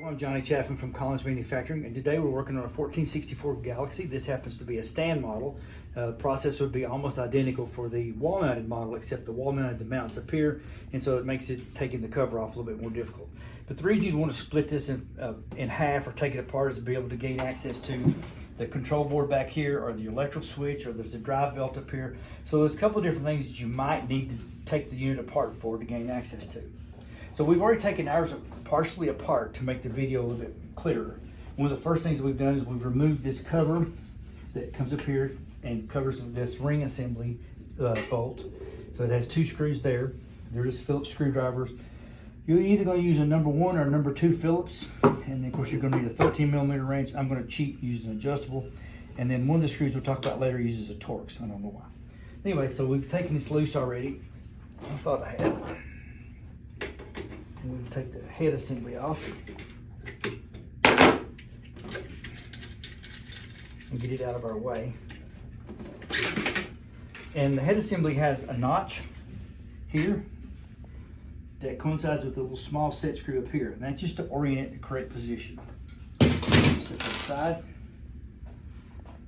I'm Johnny Chaffin from Collins Manufacturing, and today we're working on a 1464 Galaxy. This happens to be a stand model. The processor would be almost identical for the wall-mounted model, except the wall-mounted, the mounts up here, and so it makes it taking the cover off a little bit more difficult. But the reason you'd want to split this in half or take it apart is to be able to gain access to the control board back here, or the electrical switch, or there's a drive belt up here. So there's a couple of different things that you might need to take the unit apart for to gain access to. So we've already taken ours partially apart to make the video a little bit clearer. One of the first things we've done is we've removed this cover that comes up here and covers this ring assembly bolt. So it has two screws there. They're just Phillips screwdrivers. You're either going to use a number 1 or number 2 Phillips, and of course you're going to need a 13mm wrench. I'm going to cheat using an adjustable, and then one of the screws we'll talk about later uses a Torx. I don't know why. Anyway, so we've taken this loose already. I thought I had. And we'll take the head assembly off and get it out of our way. And the head assembly has a notch here that coincides with a little small set screw up here. And that's just to orient it in the correct position. Set that aside.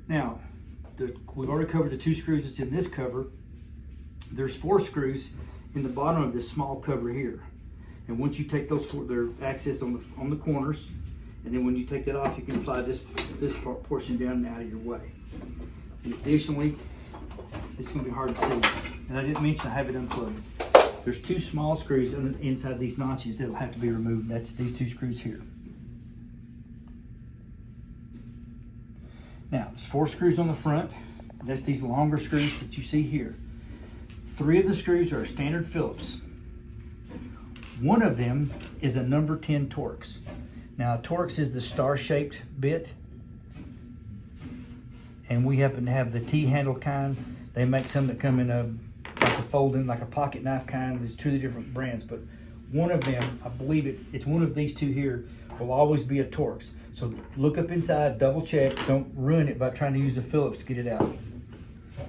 Now, we've already covered the 2 screws that's in this cover. There's 4 screws in the bottom of this small cover here. And once you take those 4, they're accessed on the corners, and then when you take that off, you can slide this portion down and out of your way. And additionally, it's going to be hard to see, and I didn't mention I have it unplugged. There's 2 small screws inside these notches that'll have to be removed. That's these 2 screws here. Now, there's 4 screws on the front. That's these longer screws that you see here. 3 of the screws are standard Phillips. One of them is a number 10 Torx. Now, Torx is the star-shaped bit, and we happen to have the T-handle kind. They make some that come in like a folding, like a pocket knife kind. There's 2 different brands, but one of them, I believe it's one of these 2 here, will always be a Torx. So look up inside, double check, don't ruin it by trying to use a Phillips to get it out.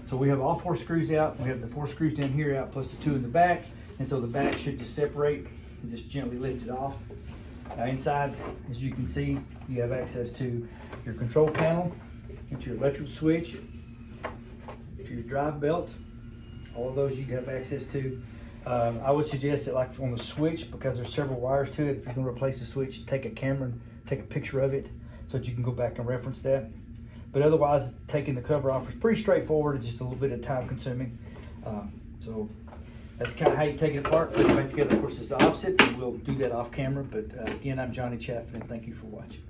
So we have all 4 screws out. We have the 4 screws down here out, plus the 2 in the back, and so the back should just separate and just gently lift it off. Now inside, as you can see, you have access to your control panel, to your electrical switch, to your drive belt. All of those you have access to. I would suggest that, like on the switch, because there's several wires to it, if you're going to replace the switch, take a camera and take a picture of it so that you can go back and reference that. But otherwise, taking the cover off is pretty straightforward. It's just a little bit of time consuming. So that's kind of how you take it apart. Put it back together, of course, is the opposite. We'll do that off camera. But again, I'm Johnny Chaffin, and thank you for watching.